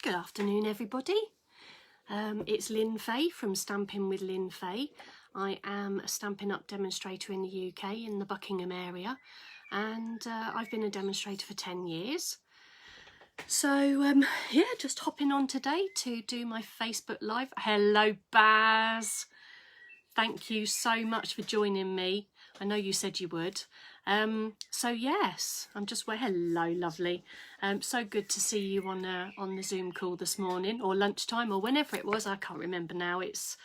Good afternoon, everybody. It's Lynne Fahey from Stampin' with Lynne Fahey. I am a Stampin' Up demonstrator in the UK in the Buckingham area, and I've been a demonstrator for 10 years. So yeah, just hopping on today to do my Facebook Live. Hello, Baz. Thank you so much for joining me. I know you said you would. So yes, I'm just hello, lovely. So good to see you on the Zoom call this morning, or lunchtime, or whenever it was. I can't remember now. It's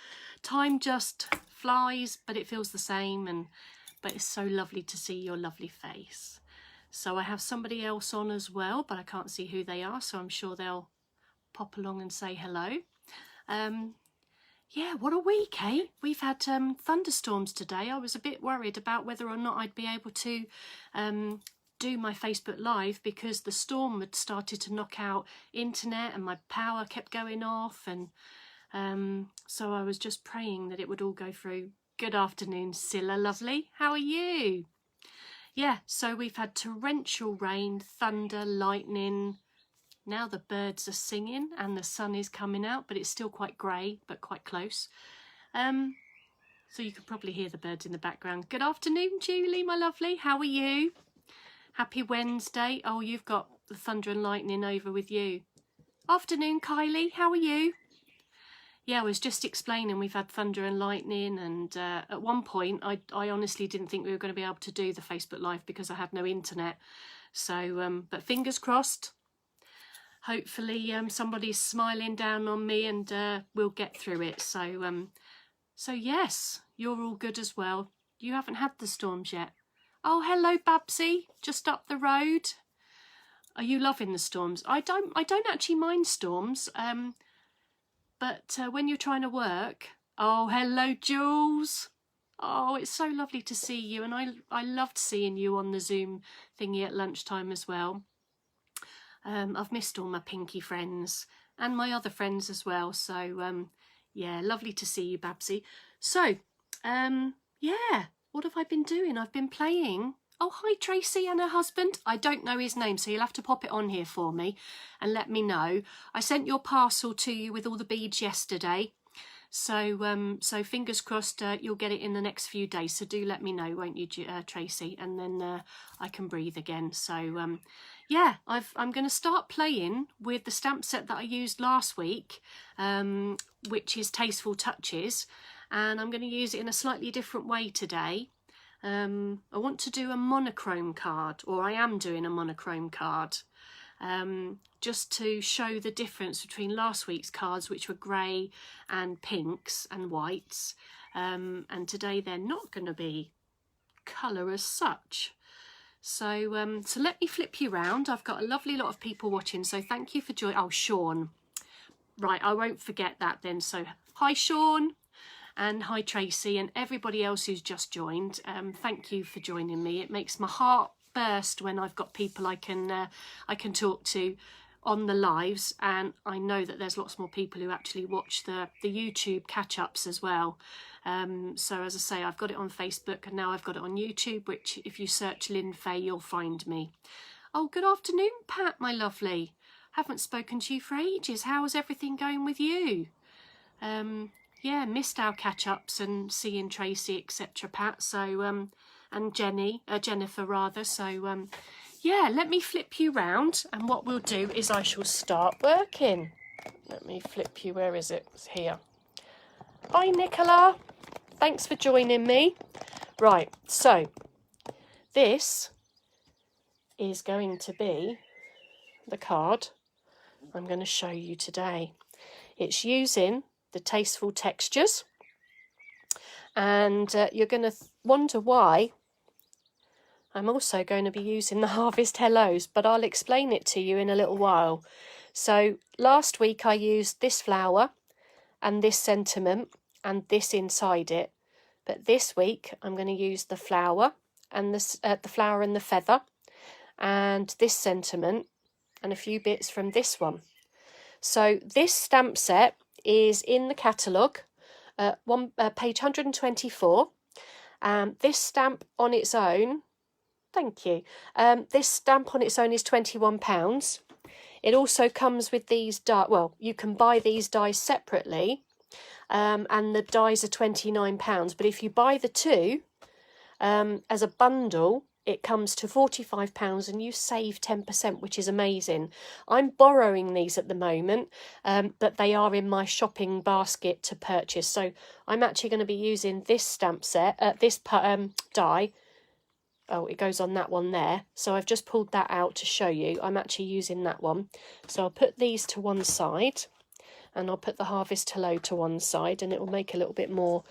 time just flies, but it feels the same. But it's so lovely to see your lovely face. So I have somebody else on as well, but I can't see who they are. So I'm sure they'll pop along and say hello. Yeah, what a week, eh? We've had thunderstorms today. I was a bit worried about whether or not I'd be able to do my Facebook Live because the storm had started to knock out internet and my power kept going off. And so I was just praying that it would all go through. Good afternoon, Scylla, lovely. How are you? Yeah, so we've had torrential rain, thunder, lightning. Now the birds are singing and the sun is coming out, but it's still quite grey, but quite close. So you can probably hear the birds in the background. Good afternoon, Julie, my lovely. How are you? Happy Wednesday. Oh, you've got the thunder and lightning over with you. Afternoon, Kylie. How are you? Yeah, I was just explaining we've had thunder and lightning, and at one point I honestly didn't think we were going to be able to do the Facebook Live because I had no internet. So, but fingers crossed. Hopefully somebody's smiling down on me and we'll get through it. So so yes, you're all good as well. You haven't had the storms yet. Oh, hello, Babsy, just up the road. Are you loving the storms? I don't actually mind storms, but when you're trying to work. Oh, hello, Jules. Oh, it's so lovely to see you, and I loved seeing you on the Zoom thingy at lunchtime as well. I've missed all my pinky friends and my other friends as well. So, yeah, lovely to see you, Babsy. So, yeah, what have I been doing? I've been playing. Oh, hi, Tracy and her husband. I don't know his name, so you'll have to pop it on here for me and let me know. I sent your parcel to you with all the beads yesterday. So, so fingers crossed you'll get it in the next few days. So do let me know, won't you, Tracy? And then I can breathe again. So, yeah, I'm going to start playing with the stamp set that I used last week, which is Tasteful Touches. And I'm going to use it in a slightly different way today. I want to do a monochrome card, or I am doing a monochrome card. Just to show the difference between last week's cards, which were grey and pinks and whites, and today they're not going to be colour as such. So so let me flip you round. I've got a lovely lot of people watching, so thank you for joining. Oh, Sean, right, I won't forget that then. So hi, Sean, and hi, Tracy, and everybody else who's just joined. Thank you for joining me. It makes my heart burst when I've got people I can talk to on the lives, and I know that there's lots more people who actually watch the YouTube catch-ups as well. So as I say, I've got it on Facebook and now I've got it on YouTube, which if you search Lynne Fahey, you'll find me. Oh, good afternoon, Pat, my lovely. Haven't spoken to you for ages. How's everything going with you? Yeah, missed our catch-ups and seeing Tracy, etc., Pat. So and Jennifer rather. So yeah, let me flip you round, and what we'll do is I shall start working. Let me flip you. Where is it? It's here. Hi, Nicola. Thanks for joining me. Right, so this is going to be the card I'm going to show you today. It's using the Tasteful Textures, and you're going to wonder why I'm also going to be using the Harvest Hellos, but I'll explain it to you in a little while. So last week I used this flower and this sentiment and this inside it, but this week I'm going to use the flower and the flower and the feather and this sentiment and a few bits from this one. So this stamp set is in the catalogue, page 124. This stamp on its own, thank you. This stamp on its own is £21. It also comes with these dies. Well, you can buy these dies separately, and the dies are £29. But if you buy the two as a bundle, it comes to £45 and you save 10%, which is amazing. I'm borrowing these at the moment, but they are in my shopping basket to purchase. So I'm actually going to be using this stamp set, this die. Oh, it goes on that one there. So I've just pulled that out to show you. I'm actually using that one. So I'll put these to one side and I'll put the Harvest Hello to one side, and it will make a little bit more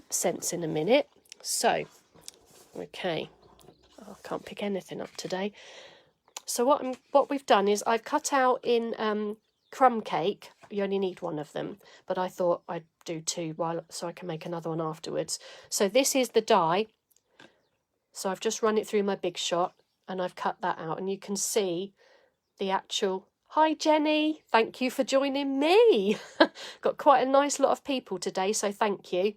sense in a minute. So, okay. Oh, I can't pick anything up today. So what we've done is I've cut out in crumb cake. You only need one of them, but I thought I'd do two so I can make another one afterwards. So this is the die. So I've just run it through my Big Shot and I've cut that out, and you can see the actual... Hi Jenny, thank you for joining me. Got quite a nice lot of people today, so thank you.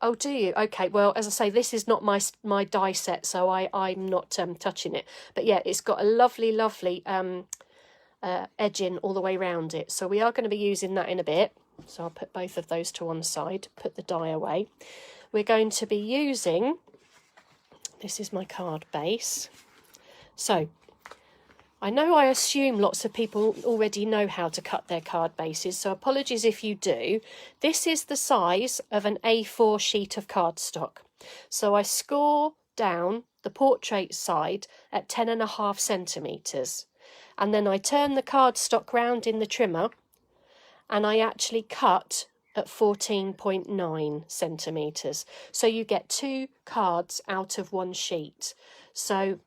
Oh, do you? Okay, well, as I say, this is not my die set, so I'm not touching it. But yeah, it's got a lovely, lovely edging all the way around it. So we are going to be using that in a bit. So I'll put both of those to one side, put the die away. We're going to be using... This is my card base. So, I assume lots of people already know how to cut their card bases, so apologies if you do. This is the size of an A4 sheet of cardstock. So I score down the portrait side at 10.5 centimetres. And then I turn the cardstock round in the trimmer and I actually cut at 14.9 centimetres. So you get two cards out of one sheet. So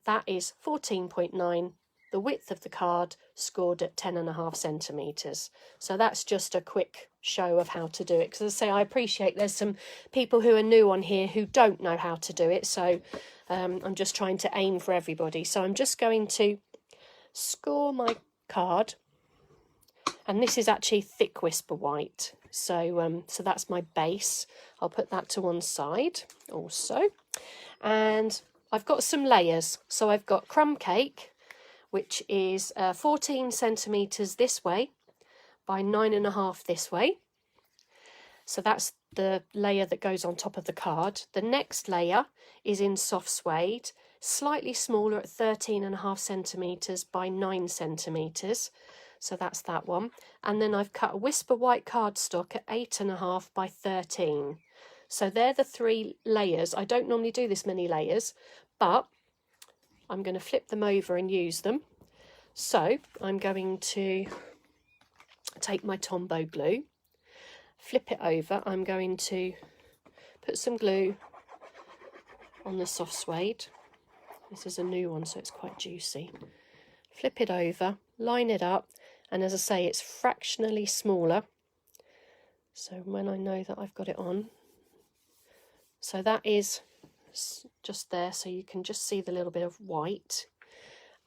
that is 14.9, the width of the card scored at 10.5 centimetres. So that's just a quick show of how to do it. Because as I say, I appreciate there's some people who are new on here who don't know how to do it. So I'm just trying to aim for everybody. So I'm just going to score my card. And this is actually thick Whisper White. So that's my base. I'll put that to one side also. And I've got some layers. So I've got crumb cake, which is 14 centimetres this way by 9.5 this way. So that's the layer that goes on top of the card. The next layer is in soft suede, slightly smaller at 13.5 centimetres by 9 centimetres. So that's that one. And then I've cut a Whisper White cardstock at 8.5 by 13. So they're the three layers. I don't normally do this many layers, but I'm going to flip them over and use them. So I'm going to take my Tombow glue, flip it over. I'm going to put some glue on the soft suede. This is a new one, so it's quite juicy. Flip it over, line it up, and as I say, it's fractionally smaller. So when I know that I've got it on, so that is just there, so you can just see the little bit of white.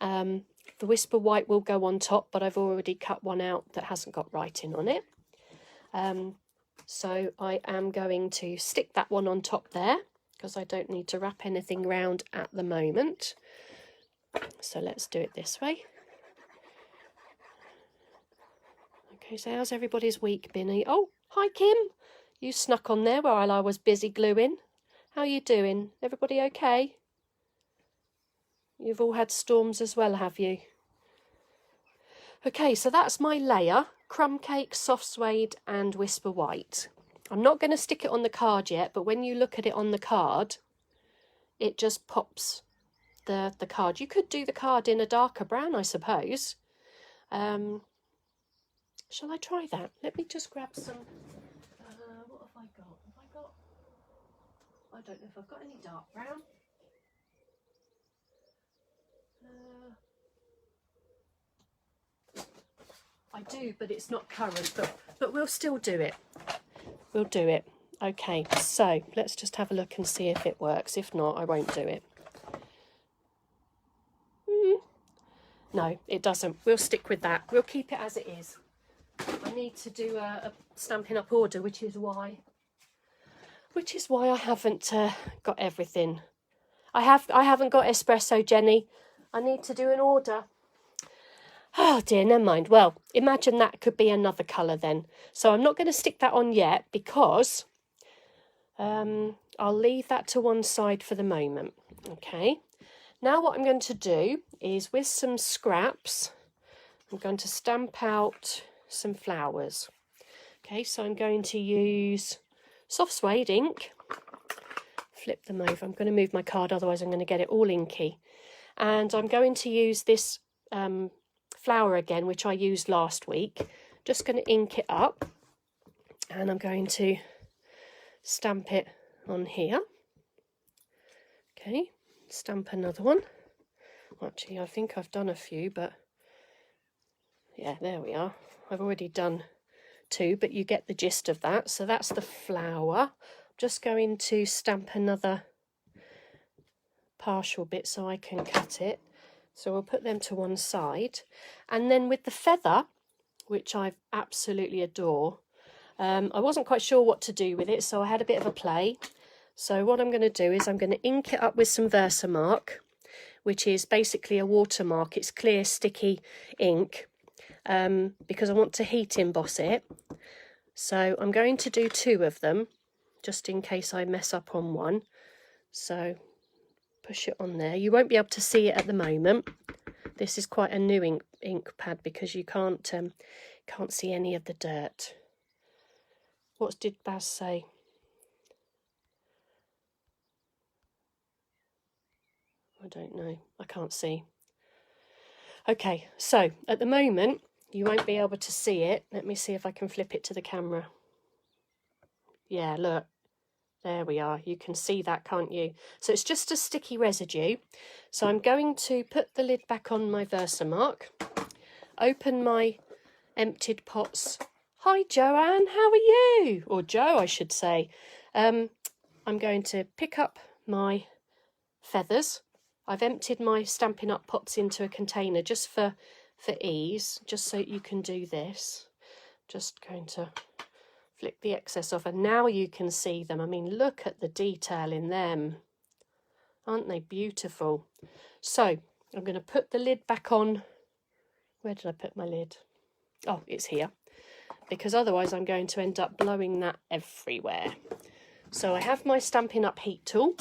The Whisper White will go on top, but I've already cut one out that hasn't got writing on it. So I am going to stick that one on top there, because I don't need to wrap anything round at the moment. So let's do it this way. Okay, so how's everybody's week been? Oh, hi Kim. You snuck on there while I was busy gluing. How you doing? Everybody okay? You've all had storms as well, have you? Okay, so that's my layer. Crumb cake, soft suede and Whisper White. I'm not going to stick it on the card yet, but when you look at it on the card, it just pops the card. You could do the card in a darker brown, I suppose. Shall I try that? Let me just grab some... what have I got? I don't know if I've got any dark brown. I do, but it's not currant, but we'll still do it. We'll do it. Okay, so let's just have a look and see if it works. If not, I won't do it. No, it doesn't. We'll stick with that. We'll keep it as it is. I need to do a Stampin' Up order, which is why I haven't got everything. I haven't got espresso, Jenny. I need to do an order. Oh dear, never mind. Well, imagine that could be another colour then. So I'm not going to stick that on yet because I'll leave that to one side for the moment. Okay. Now what I'm going to do is with some scraps, I'm going to stamp out some flowers. Okay, so I'm going to use soft suede ink. Flip them over. I'm going to move my card, otherwise I'm going to get it all inky. And I'm going to use this flower again, which I used last week. Just going to ink it up. And I'm going to stamp it on here. Okay, stamp another one. Actually, I think I've done a few, but yeah, there we are. I've already done 2, but you get the gist of that. So that's the flower. I'm just going to stamp another partial bit so I can cut it. So we'll put them to one side. And then with the feather, which I absolutely adore, I wasn't quite sure what to do with it, so I had a bit of a play. So what I'm going to do is I'm going to ink it up with some Versamark, which is basically a watermark. It's clear, sticky ink, because I want to heat emboss it. So I'm going to do 2 of them, just in case I mess up on one. So push it on there. You won't be able to see it at the moment. This is quite a new ink pad because you can't see any of the dirt. What did Baz say? I don't know. I can't see. Okay, so at the moment you won't be able to see it. Let me see if I can flip it to the camera. Yeah, look. There we are. You can see that, can't you? So it's just a sticky residue. So I'm going to put the lid back on my Versamark, open my emptied pots. Hi, Joanne, how are you? Or Joe, I should say. I'm going to pick up my feathers. I've emptied my Stampin' Up pots into a container just for ease, just so you can do this. Just going to flick the excess off, and now you can see them. I mean, look at the detail in them. Aren't they beautiful? So I'm going to put the lid back on. Where did I put my lid? Oh, it's here. Because otherwise I'm going to end up blowing that everywhere. So I have my Stampin' Up heat tool.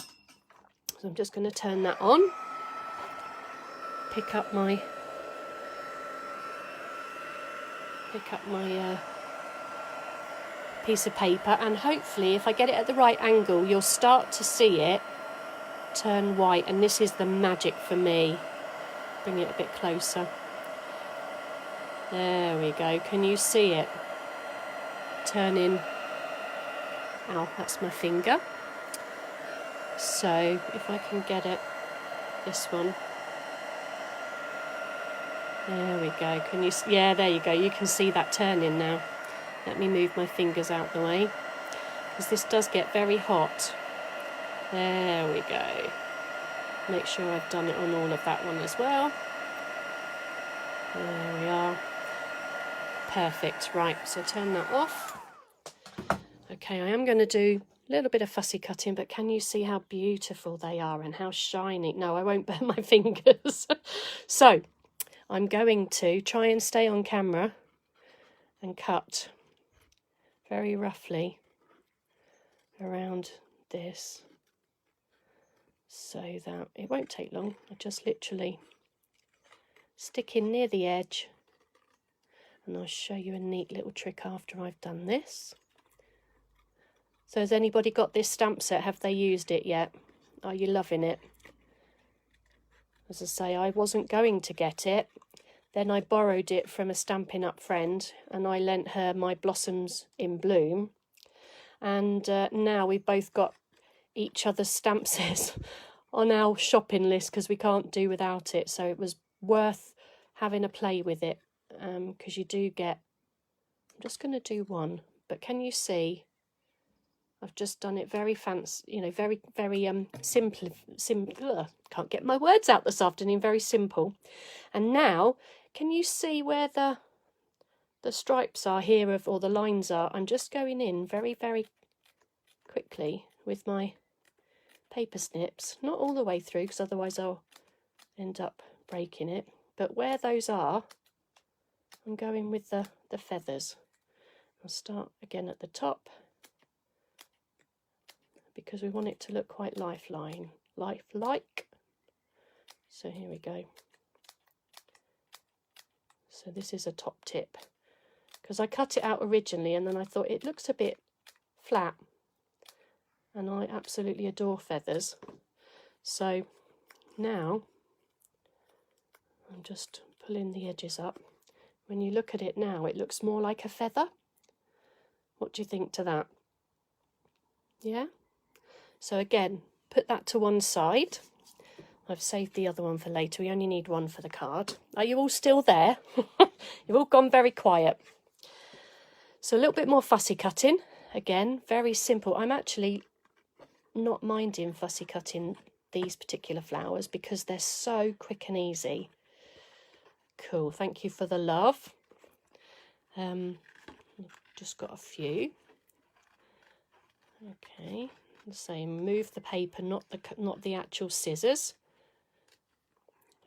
So I'm just going to turn that on. Pick up my piece of paper, and hopefully if I get it at the right angle you'll start to see it turn white, and this is the magic for me. Bring it a bit closer. There we go. Can you see it turning? Ow, that's my finger. So if I can get it, this one. There we go. Can you? Yeah, there you go. You can see that turning now. Let me move my fingers out the way, because this does get very hot. There we go. Make sure I've done it on all of that one as well. There we are. Perfect. Right, so turn that off. Okay, I am going to do a little bit of fussy cutting, but can you see how beautiful they are and how shiny? No, I won't burn my fingers. So I'm going to try and stay on camera and cut very roughly around this, so that it won't take long. I just literally stick in near the edge, and I'll show you a neat little trick after I've done this. So has anybody got this stamp set? Have they used it yet? Are you loving it? As I say, I wasn't going to get it. Then I borrowed it from a Stampin' Up friend, and I lent her my Blossoms in Bloom. And now we've both got each other's stamp sets on our shopping list because we can't do without it. So it was worth having a play with it, because you do get... I'm just going to do one, but can you see? I've just done it very fancy, you know, very simple. Can't get my words out this afternoon. Very simple. And now, can you see where the stripes are here, or the lines are? I'm just going in very quickly with my paper snips, not all the way through, because otherwise I'll end up breaking it. But where those are, I'm going with the feathers. I'll start again at the top because we want it to look quite lifelike. So here we go. So this is a top tip because I cut it out originally and then I thought it looks a bit flat, and I absolutely adore feathers. So now I'm just pulling the edges up. When you look at it now, it looks more like a feather. What do you think to that? Yeah? So again, put that to one side. I've saved the other one for later. We only need one for the card. Are you all still there? You've all gone very quiet. So a little bit more fussy cutting. Again, very simple. I'm actually not minding fussy cutting these particular flowers because they're so quick and easy. Cool, thank you for the love. Just got a few. Okay, so move the paper, not the actual scissors.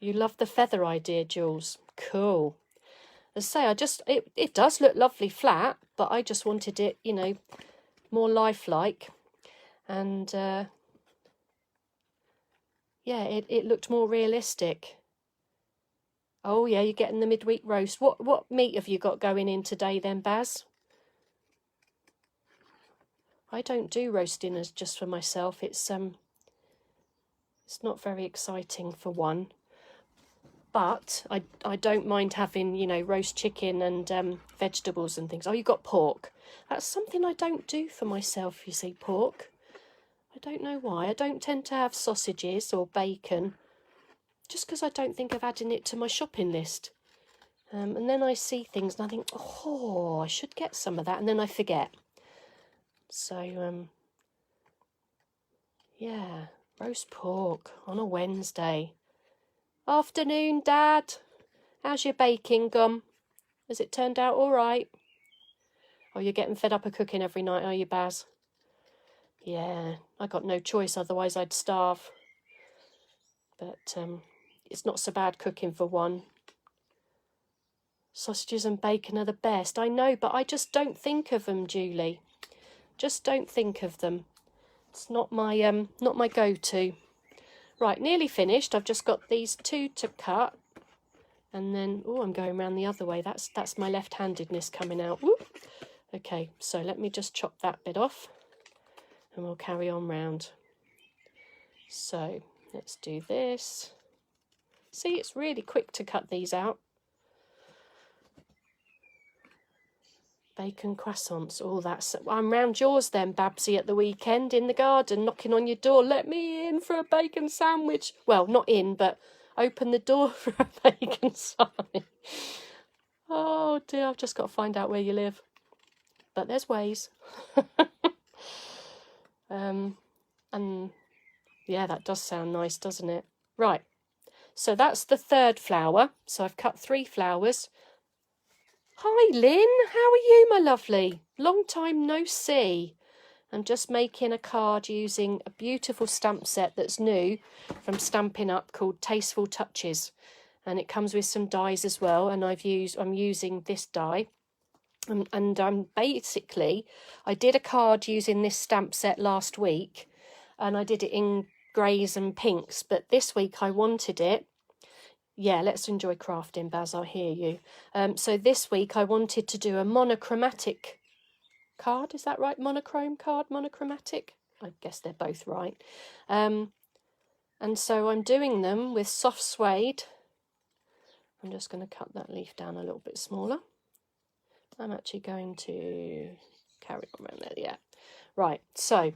You love the feather idea, Jules. Cool. As I say, it does look lovely flat, but I just wanted it, you know, more lifelike, and yeah, it looked more realistic. Oh yeah, you're getting the midweek roast. What meat have you got going in today then, Baz? I don't do roast dinners just for myself. It's not very exciting for one. But I don't mind having, you know, roast chicken and vegetables and things. Oh, you got pork. That's something I don't do for myself, you see, pork. I don't know why. I don't tend to have sausages or bacon, just because I don't think of adding it to my shopping list. And then I see things and I think, oh, I should get some of that, and then I forget. So, yeah, roast pork on a Wednesday. Afternoon, Dad. How's your baking gone? Has it turned out all right? Oh, you're getting fed up of cooking every night, are you, Baz? Yeah, I got no choice, otherwise I'd starve. But it's not so bad cooking for one. Sausages and bacon are the best. I know, but I just don't think of them, Julie. Just don't think of them. It's not my go-to. Right, nearly finished. I've just got these two to cut. And then, oh, I'm going around the other way. That's my left-handedness coming out. Whoop. Okay, so let me just chop that bit off. And we'll carry on round. So, let's do this. See, it's really quick to cut these out. Bacon croissants, all that. I'm round yours then, Babsy, at the weekend in the garden, knocking on your door. Let me in for a bacon sandwich. Well, not in, but open the door for a bacon sandwich. Oh dear, I've just got to find out where you live. But there's ways. And yeah, that does sound nice, doesn't it? Right, so that's the third flower. So I've cut 3 flowers. Hi, Lynne. How are you, my lovely? Long time no see. I'm just making a card using a beautiful stamp set that's new from Stampin' Up called Tasteful Touches. And it comes with some dies as well. And I'm using this die. And I'm basically, I did a card using this stamp set last week. And I did it in greys and pinks. But this week I wanted it. Yeah, let's enjoy crafting, Baz, I hear you. So this week I wanted to do a monochromatic card. Is that right? Monochrome card, monochromatic? I guess they're both right. And so I'm doing them with soft suede. I'm just going to cut that leaf down a little bit smaller. I'm actually going to carry on around there, yeah. Right, so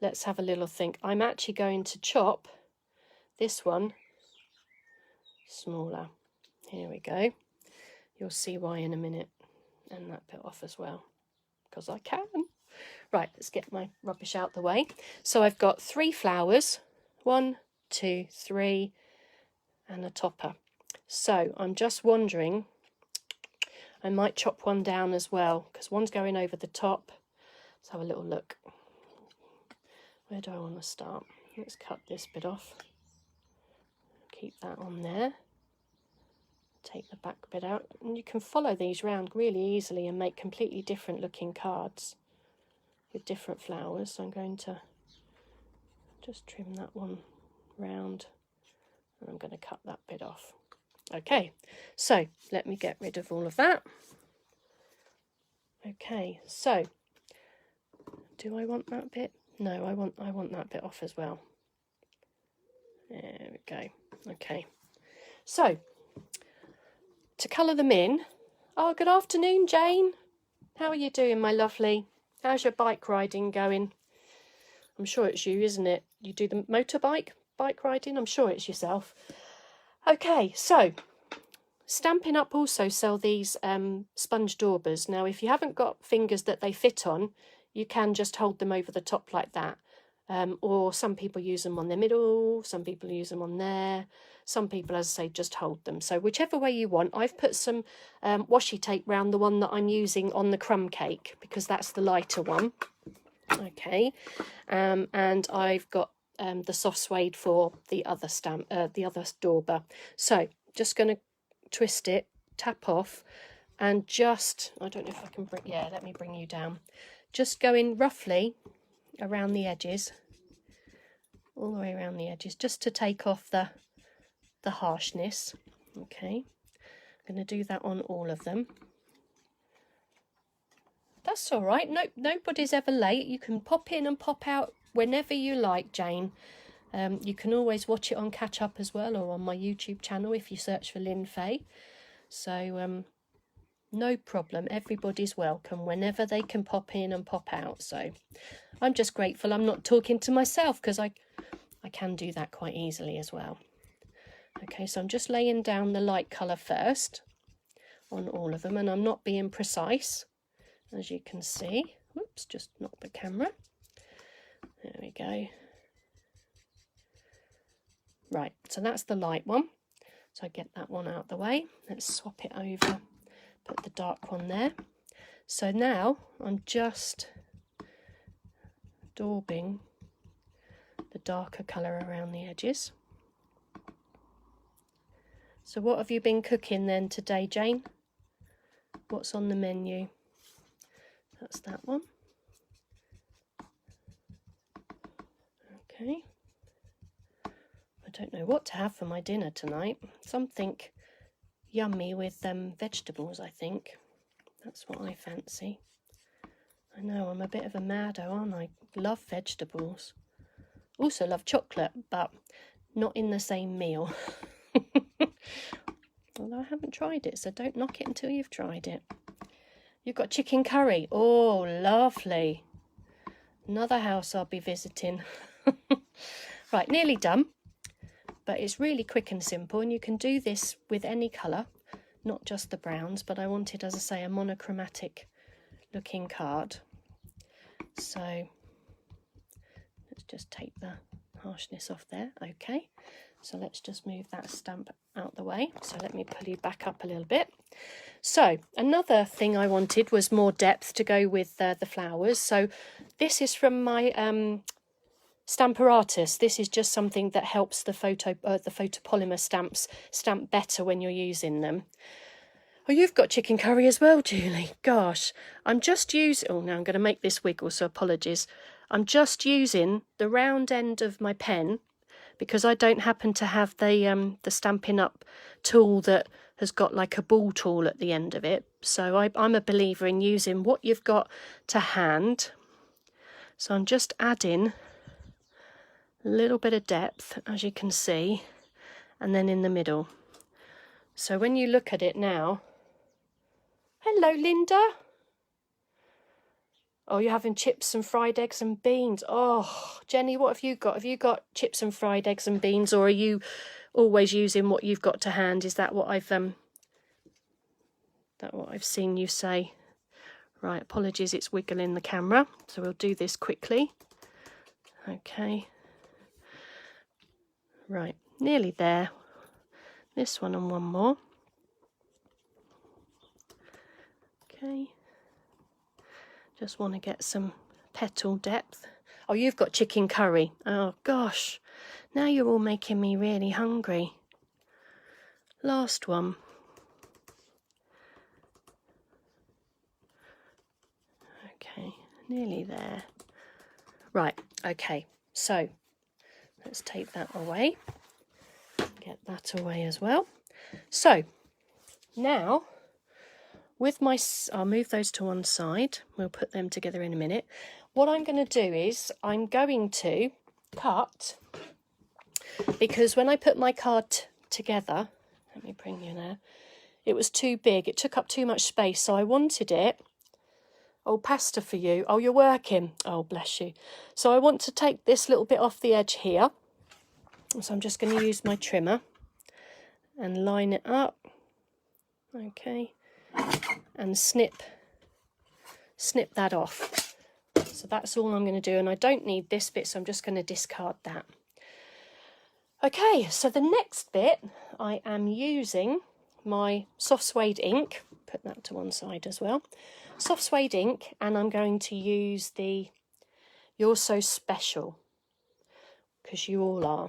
let's have a little think. I'm actually going to chop this one smaller. Here we go. You'll see why in a minute. And that bit off as well, because I can. Right, let's get my rubbish out the way. So I've got 3 flowers. 1, 2, 3, and a topper. So I'm just wondering, I might chop one down as well, because one's going over the top. Let's have a little look. Where do I want to start? Let's cut this bit off. keep that on there. Take the back bit out, and you can follow these round really easily and make completely different looking cards with different flowers. So I'm going to just trim that one round, and I'm going to cut that bit off. Okay, so let me get rid of all of that. Okay, so do I want that bit? No, I want that bit off as well. There we go. Okay, so to colour them in. Oh, good afternoon, Jane. How are you doing, my lovely? How's your bike riding going? I'm sure it's you, isn't it? You do the bike riding? I'm sure it's yourself. Okay, so Stampin' Up also sell these sponge daubers. Now, if you haven't got fingers that they fit on, you can just hold them over the top like that. Or some people use them on their middle, some people use them on there. Some people, as I say, just hold them. So whichever way you want. I've put some washi tape round the one that I'm using on the crumb cake, because that's the lighter one. Okay, and I've got the soft suede for the other dauber. So just going to twist it, tap off, and just, I don't know if I can bring, yeah, let me bring you down. Just going roughly around the edges, all the way around the edges, just to take off the harshness. Okay, I'm going to do that on all of them. That's all right. No, nobody's ever late. You can pop in and pop out whenever you like, Jane. You can always watch it on Catch Up as well, or on my YouTube channel if you search for Lynne Fahey. So no problem. Everybody's welcome whenever they can pop in and pop out. So I'm just grateful I'm not talking to myself, because I can do that quite easily as well. Okay, so I'm just laying down the light colour first on all of them, and I'm not being precise, as you can see. Whoops, just knocked the camera. There we go. Right, so that's the light one. So I get that one out the way. Let's swap it over, put the dark one there. So now I'm just daubing the darker colour around the edges. So what have you been cooking then today, Jane? What's on the menu? That's that one. Okay. I don't know what to have for my dinner tonight. Something yummy with vegetables, I think. That's what I fancy. I know, I'm a bit of a maddo, aren't I? Love vegetables. Also love chocolate, but not in the same meal. Although I haven't tried it, so don't knock it until you've tried it. You've got chicken curry. Oh, lovely. Another house I'll be visiting. Right, nearly done. But it's really quick and simple, and you can do this with any colour, not just the browns, but I wanted, as I say, a monochromatic looking card. So let's just take the harshness off there. Okay, so let's just move that stamp out the way. So let me pull you back up a little bit. So another thing I wanted was more depth to go with the flowers. So this is from my Stamparatus. This is just something that helps the photopolymer stamps stamp better when you're using them. Oh, you've got chicken curry as well, Julie. Gosh, I'm just using... Oh, now I'm going to make this wiggle, so apologies. I'm just using the round end of my pen because I don't happen to have the Stampin' Up tool that has got like a ball tool at the end of it. So I'm a believer in using what you've got to hand. So I'm just adding a little bit of depth, as you can see, and then in the middle. So when you look at it now... Hello, Linda. Oh, you're having chips and fried eggs and beans. Oh, Jenny, what have you got? Have you got chips and fried eggs and beans, or are you always using what you've got to hand? Is that what I've seen you say? Right, apologies, it's wiggling the camera, so we'll do this quickly. Okay. Right, nearly there. This one and one more. Okay. Just want to get some petal depth. Oh, you've got chicken curry. Oh, gosh. Now you're all making me really hungry. last one. Okay, nearly there. Right, okay, so let's take that away. Get that away as well. So now with my, I'll move those to one side. We'll put them together in a minute. What I'm going to do is I'm going to cut, because when I put my card together, let me bring you there, it was too big. It took up too much space, so I wanted it. Oh, pasta for you. Oh, you're working. Oh, bless you. So I want to take this little bit off the edge here. So I'm just going to use my trimmer and line it up. Okay. And snip that off. So that's all I'm going to do. And I don't need this bit, so I'm just going to discard that. Okay, so the next bit, I am using my soft suede ink. Put that to one side as well. Soft suede ink, and I'm going to use the You're So Special, because you all are.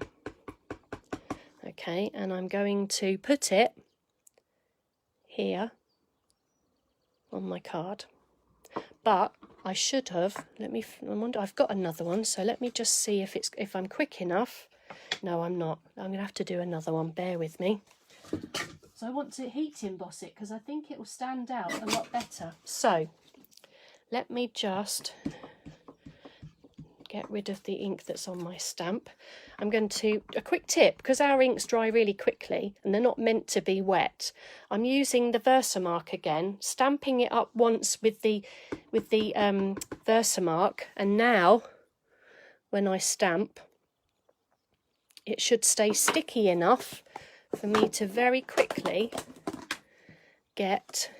Okay, and I'm going to put it here on my card. But I should have, I wonder, I've got another one, so let me just see if I'm quick enough. No, I'm not. I'm going to have to do another one, bear with me. So I want to heat emboss it because I think it will stand out a lot better. So let me just get rid of the ink that's on my stamp. I'm going to, a quick tip, because our inks dry really quickly and they're not meant to be wet, I'm using the Versamark again, stamping it up once with the Versamark, and now when I stamp it should stay sticky enough for me to very quickly get,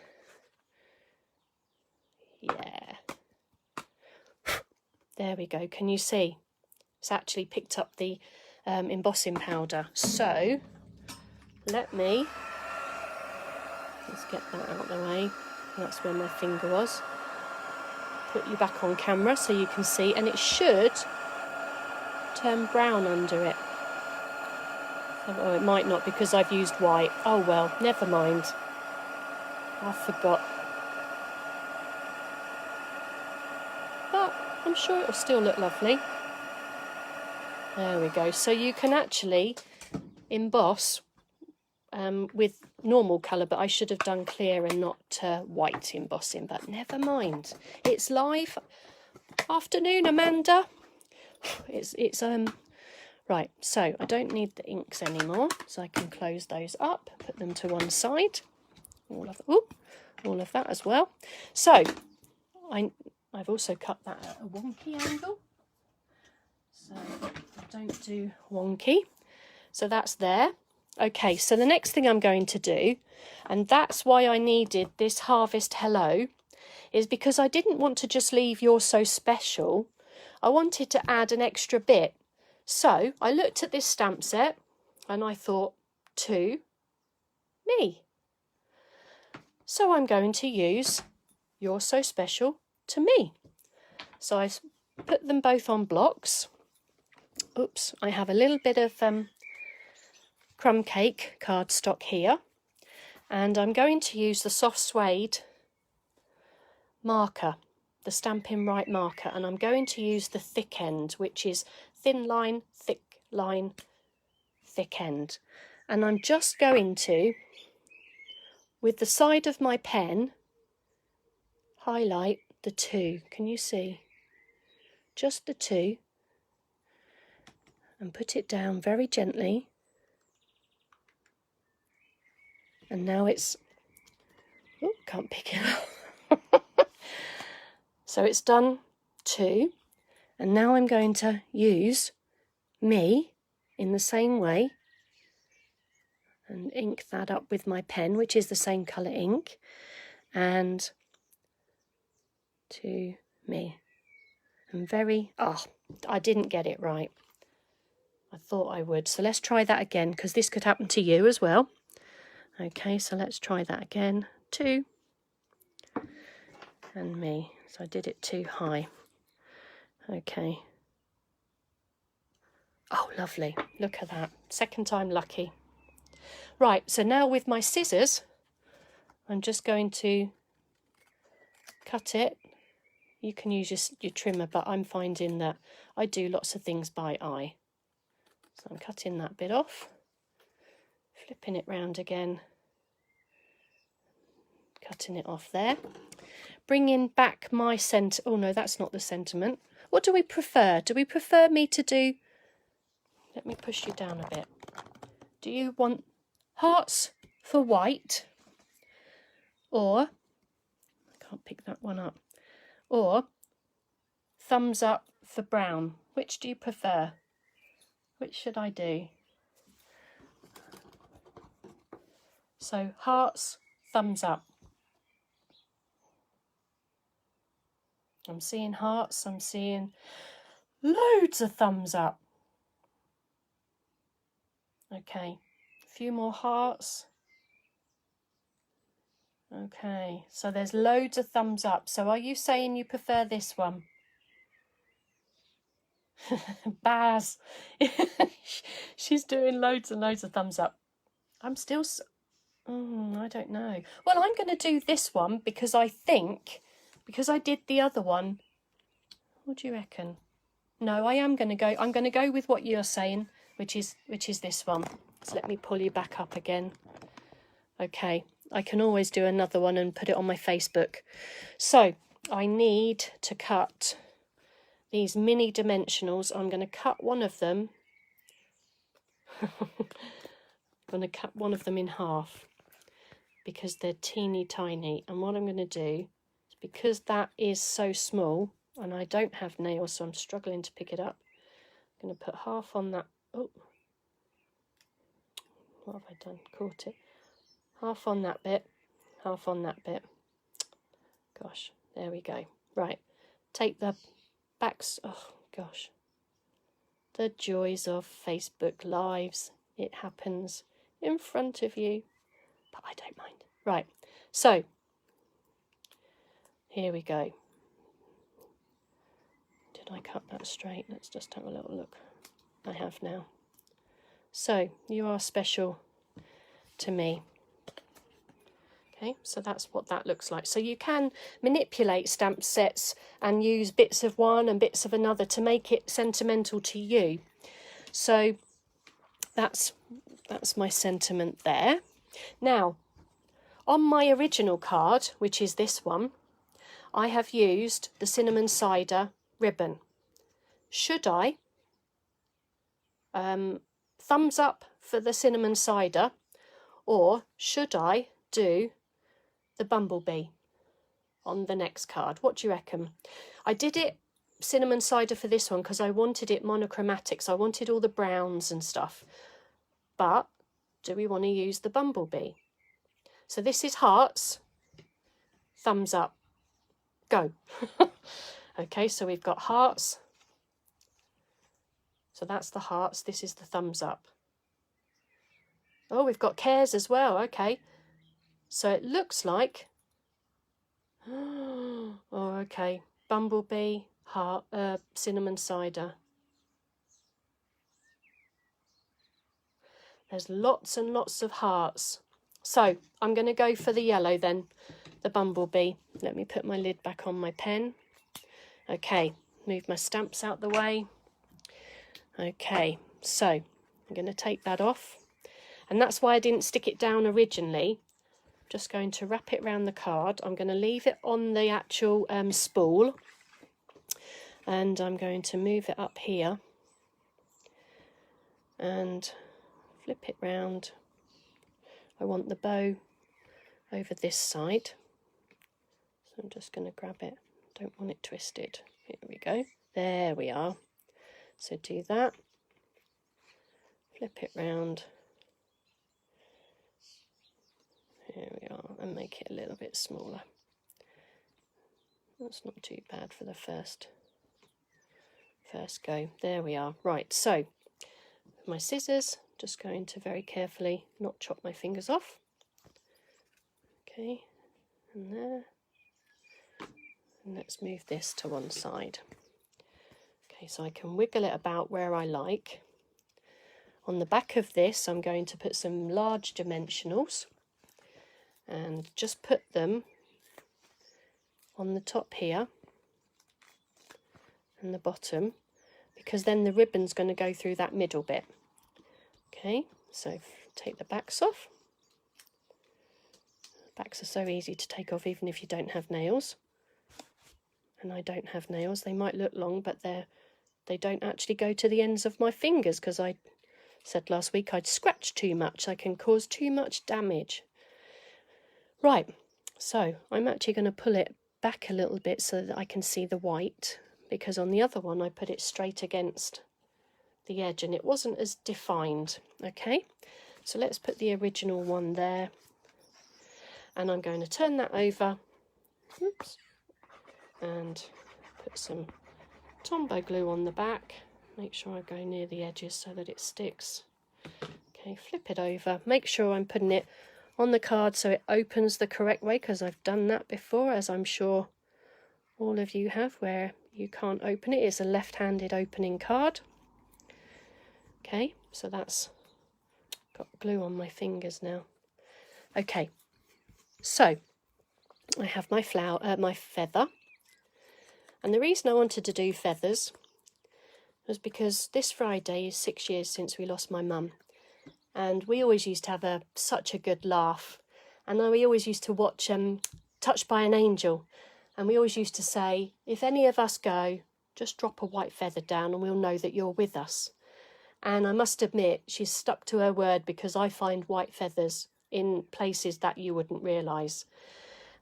yeah, there we go. Can you see? It's actually picked up the embossing powder. So let's get that out of the way. That's where my finger was. Put you back on camera so you can see, and it should turn brown under it. Oh, it might not because I've used white. Oh well, never mind. I forgot. But I'm sure it'll still look lovely. There we go. So you can actually emboss with normal colour, but I should have done clear and not white embossing, but never mind. It's live. Afternoon, Amanda. It's right, so I don't need the inks anymore, so I can close those up, put them to one side, all of that as well. So I've also cut that at a wonky angle, so I don't do wonky. So that's there. Okay, so the next thing I'm going to do, and that's why I needed this Harvest Hello, is because I didn't want to just leave You're So Special. I wanted to add an extra bit. So I looked at this stamp set and I thought, to me. So I'm going to use You're So Special to me. So I put them both on blocks. Oops, I have a little bit of crumb cake cardstock here. And I'm going to use the soft suede marker, the Stampin' Right marker, and I'm going to use the thick end, which is thin line, thick line, thick end. And I'm just going to, with the side of my pen, highlight the two. Can you see? Just the two. And put it down very gently. And now it's, oh, can't pick it up. So it's done two. And now I'm going to use me in the same way and ink that up with my pen, which is the same colour ink, and to me. And I didn't get it right. I thought I would. So let's try that again, because this could happen to you as well. Okay, so let's try that again. Two and me. So I did it too high. Okay. Oh, lovely. Look at that. Second time lucky. Right, so now with my scissors, I'm just going to cut it. You can use your trimmer, but I'm finding that I do lots of things by eye. So I'm cutting that bit off, flipping it round again, cutting it off there. Bringing back my centre. Oh no, that's not the sentiment. What do we prefer? Do we prefer me to do... Let me push you down a bit. Do you want hearts for white? Or... I can't pick that one up. Or thumbs up for brown? Which do you prefer? Which should I do? So hearts, thumbs up. I'm seeing hearts, I'm seeing loads of thumbs up. Okay, a few more hearts. Okay, so there's loads of thumbs up. So are you saying you prefer this one? Baz. She's doing loads and loads of thumbs up. I'm still... I don't know. Well, I'm going to do this one because I think... Because I did the other one. What do you reckon? No, I am going to go... I'm going to go with what you're saying, which is this one. So let me pull you back up again. Okay, I can always do another one and put it on my Facebook. So I need to cut these mini dimensionals. I'm going to cut one of them. I'm going to cut one of them in half because they're teeny tiny. And what I'm going to do is, because that is so small and I don't have nails, so I'm struggling to pick it up, I'm going to put half on that. Oh, what have I done? Caught it. Half on that bit, half on that bit. Gosh, there we go. Right, take the backs. Oh gosh, the joys of Facebook Lives. It happens in front of you, but I don't mind. Right, so here we go. Did I cut that straight? Let's just have a little look. I have now. So you are special to me. Okay, so that's what that looks like. So you can manipulate stamp sets and use bits of one and bits of another to make it sentimental to you. So that's my sentiment there. Now, on my original card, which is this one, I have used the cinnamon cider ribbon. Should I thumbs up for the cinnamon cider, or should I do the bumblebee on the next card? What do you reckon? I did it cinnamon cider for this one because I wanted it monochromatic, so I wanted all the browns and stuff. But do we want to use the bumblebee? So this is hearts, thumbs up, go. Okay, so we've got hearts. So that's the hearts, this is the thumbs up. Oh, we've got cares as well, okay. So it looks like, oh, okay, bumblebee, heart, cinnamon cider. There's lots and lots of hearts. So I'm going to go for the yellow then, the bumblebee. Let me put my lid back on my pen. Okay, move my stamps out the way. Okay, so I'm going to take that off. And that's why I didn't stick it down originally. Just going to wrap it around the card. I'm going to leave it on the actual spool, and I'm going to move it up here and flip it round. I want the bow over this side, so I'm just going to grab it. Don't want it twisted. Here we go. There we are. So do that. Flip it round. Here we are, and make it a little bit smaller. That's not too bad for the first go. There we are. Right, so with my scissors, just going to very carefully not chop my fingers off. Okay, and there. And let's move this to one side. Okay, so I can wiggle it about where I like on the back of this, I'm going to put some large dimensionals and just put them on the top here and the bottom, because then the ribbon's going to go through that middle bit. Okay, so take the backs off. Backs are so easy to take off even if you don't have nails. And I don't have nails. They might look long, but they don't actually go to the ends of my fingers, because I said last week I'd scratch too much. I can cause too much damage. Right, so I'm actually going to pull it back a little bit so that I can see the white, because on the other one I put it straight against the edge and it wasn't as defined. Okay, so let's put the original one there, and I'm going to turn that over. Oops. And put some Tombow glue on the back. Make sure I go near the edges so that it sticks. Okay, flip it over. Make sure I'm putting it on the card so it opens the correct way, because I've done that before, as I'm sure all of you have, where you can't open it. It's a left-handed opening card. Okay, so that's got glue on my fingers now. Okay, so I have my my feather. And the reason I wanted to do feathers was because this Friday is 6 years since we lost my mum. And we always used to have such a good laugh. And we always used to watch Touched by an Angel. And we always used to say, if any of us go, just drop a white feather down and we'll know that you're with us. And I must admit, she's stuck to her word, because I find white feathers in places that you wouldn't realise.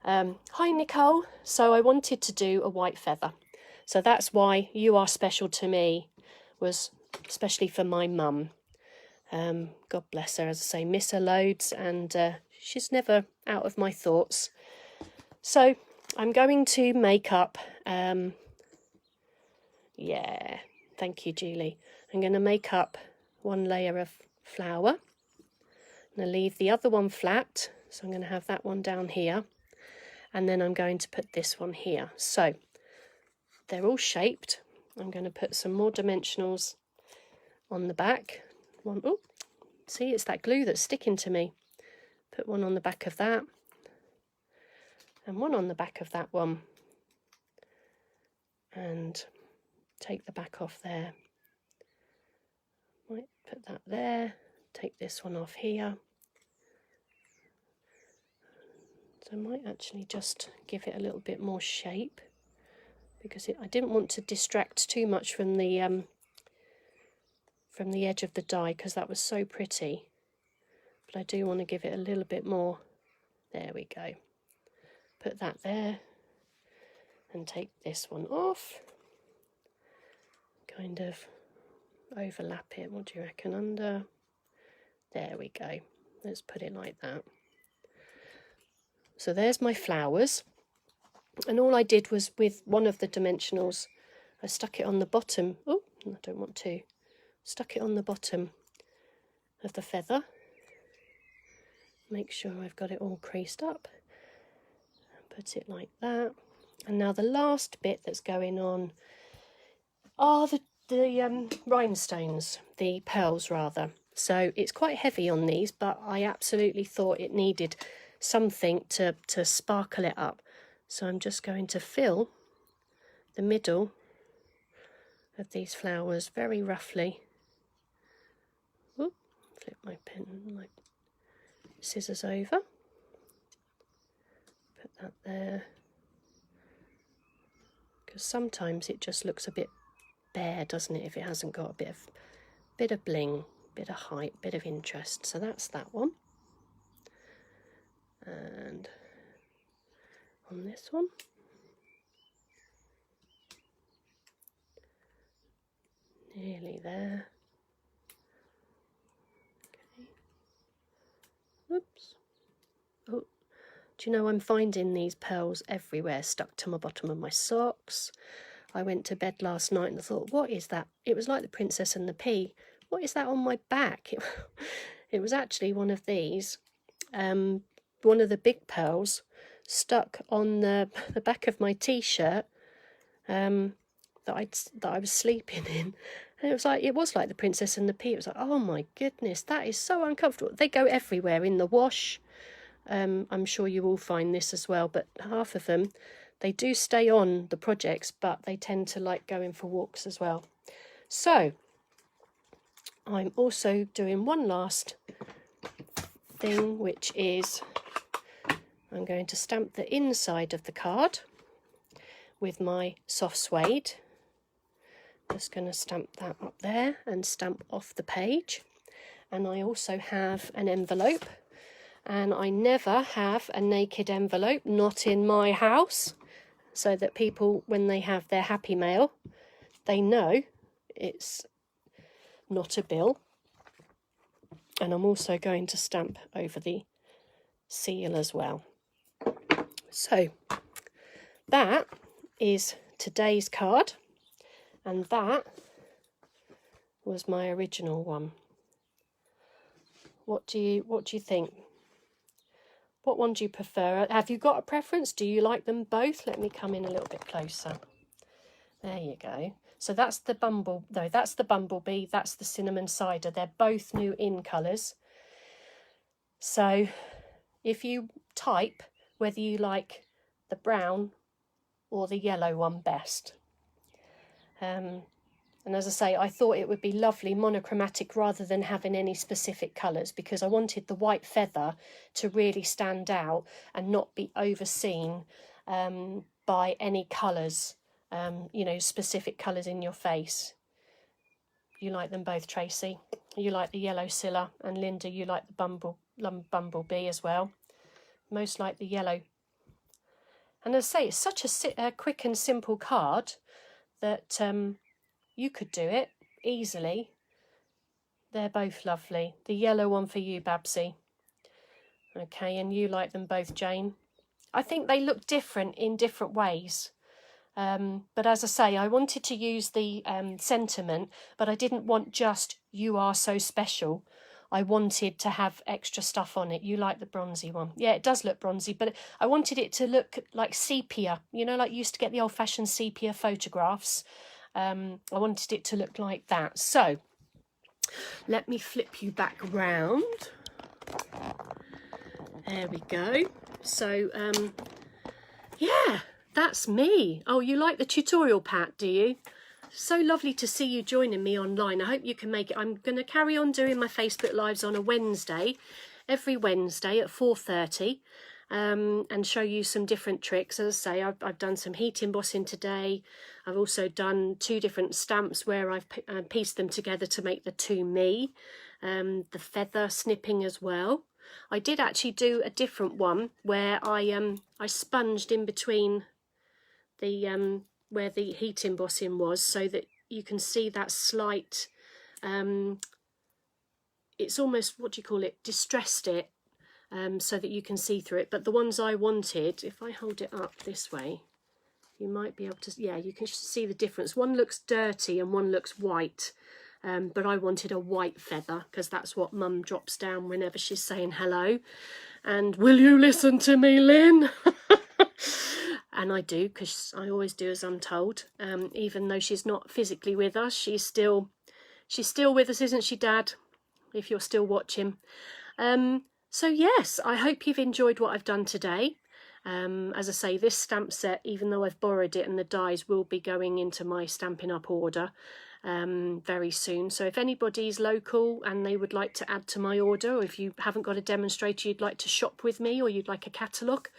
Hi Nicole, so I wanted to do a white feather, so that's why You Are Special to Me was especially for my mum. God bless her, as I say, miss her loads, and she's never out of my thoughts. So I'm going to make up, yeah, thank you Julie, I'm going to make up one layer of flower. I'm going to leave the other one flat, so I'm going to have that one down here. And then I'm going to put this one here. So they're all shaped. I'm going to put some more dimensionals on the back. One, oh, see, it's that glue that's sticking to me. Put one on the back of that. And one on the back of that one. And take the back off there. Might put that there. Take this one off here. So I might actually just give it a little bit more shape, because I didn't want to distract too much from the edge of the die, because that was so pretty. But I do want to give it a little bit more. There we go. Put that there and take this one off. Kind of overlap it. What do you reckon? Under. There we go. Let's put it like that. So there's my flowers, and all I did was, with one of the dimensionals, I stuck it on the bottom. Oh, I don't want to. Stuck it on the bottom of the feather. Make sure I've got it all creased up. Put it like that. And now the last bit that's going on are the rhinestones, the pearls rather. So it's quite heavy on these, but I absolutely thought it needed something to sparkle it up. So I'm just going to fill the middle of these flowers very roughly. Oop, flip my pen, my scissors over. Put that there. Because sometimes it just looks a bit bare, doesn't it, if it hasn't got a bit of bling, bit of height, bit of interest. So that's that one. And on this one, nearly there. Okay. Oops. Oh, do you know, I'm finding these pearls everywhere, stuck to my bottom of my socks. I went to bed last night and I thought, what is that? It was like the Princess and the Pea. What is that on my back? It was actually one of these. One of the big pearls stuck on the back of my t-shirt that I was sleeping in, And it was like the Princess and the Pea. It was like, oh my goodness, that is so uncomfortable. They go everywhere in the wash. I'm sure you all find this as well, but half of them, they do stay on the projects, but they tend to like going for walks as well. So I'm also doing one last thing, which is I'm going to stamp the inside of the card with my soft suede. Just going to stamp that up there and stamp off the page. And I also have an envelope, and I never have a naked envelope, not in my house, so that people, when they have their happy mail, they know it's not a bill. And I'm also going to stamp over the seal as well. So that is today's card, and that was my original one. What do you think? What one do you prefer? Have you got a preference? Do you like them both? Let me come in a little bit closer. There you go. So that's the that's the bumblebee, that's the cinnamon cider. They're both new in colours. So if you type whether you like the brown or the yellow one best. And as I say, I thought it would be lovely monochromatic rather than having any specific colours, because I wanted the white feather to really stand out and not be overseen by any colours, you know, specific colours in your face. You like them both, Tracy. You like the yellow Scylla, and Linda, you like the bumblebee as well. Most like the yellow. And as I say, it's such a quick and simple card that you could do it easily. They're both lovely. The yellow one for you, Babsy. Okay, and you like them both, Jane. I think they look different in different ways. But as I say, I wanted to use the sentiment, but I didn't want just "you are so special." I wanted to have extra stuff on it. You like the bronzy one. Yeah, it does look bronzy, but I wanted it to look like sepia. You know, like you used to get the old-fashioned sepia photographs. I wanted it to look like that. So let me flip you back round. There we go. So yeah, that's me. Oh, you like the tutorial, Pat, do you? So lovely to see you joining me online. I hope you can make it. I'm going to carry on doing my Facebook Lives on a Wednesday, every Wednesday at 4:30, and show you some different tricks. As I say, I've done some heat embossing today. I've also done 2 different stamps where I've pieced them together to make the To Me, the feather snipping as well. I did actually do a different one where I sponged in between the where the heat embossing was, so that you can see that slight, it's almost, what do you call it, distressed it, so that you can see through it. But the ones I wanted, if I hold it up this way, you might be able to, yeah, you can see the difference. One looks dirty and one looks white, but I wanted a white feather because that's what Mum drops down whenever she's saying hello. And will you listen to me, Lynne? And I do, because I always do as I'm told. Even though she's not physically with us, she's still with us, isn't she, Dad? If you're still watching. So yes, I hope you've enjoyed what I've done today. As I say, this stamp set, even though I've borrowed it, and the dies will be going into my Stampin' Up order very soon. So if anybody's local and they would like to add to my order, or if you haven't got a demonstrator you'd like to shop with me, or you'd like a catalogue,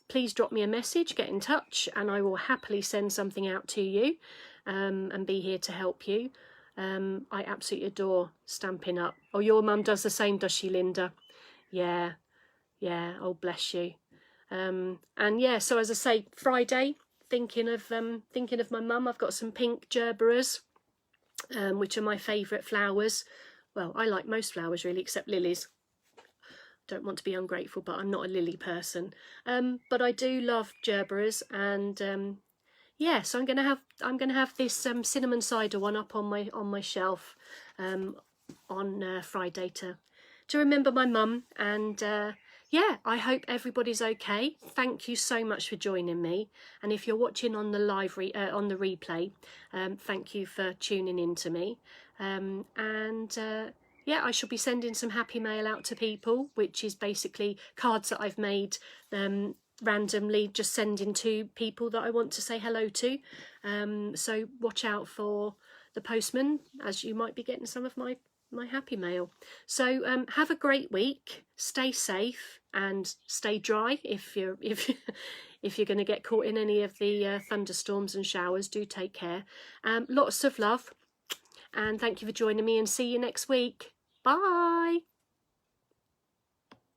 please drop me a message, get in touch, and I will happily send something out to you and be here to help you. I absolutely adore Stampin' Up. Oh, your mum does the same, does she, Linda? Yeah, oh bless you. And yeah, so as I say, Friday, thinking of my mum, I've got some pink gerberas, which are my favourite flowers. Well, I like most flowers really, except lilies. Don't want to be ungrateful, but I'm not a lily person. But I do love gerberas, and yeah, so I'm gonna have this cinnamon cider one up on my shelf on Friday to to remember my mum. And yeah, I hope everybody's okay. Thank you so much for joining me. And if you're watching on the live on the replay, thank you for tuning in to me. Yeah, I shall be sending some happy mail out to people, which is basically cards that I've made randomly, just sending to people that I want to say hello to. So watch out for the postman, as you might be getting some of my happy mail. So have a great week, stay safe and stay dry. If you're going to get caught in any of the thunderstorms and showers, do take care. Lots of love, and thank you for joining me, and see you next week. Bye.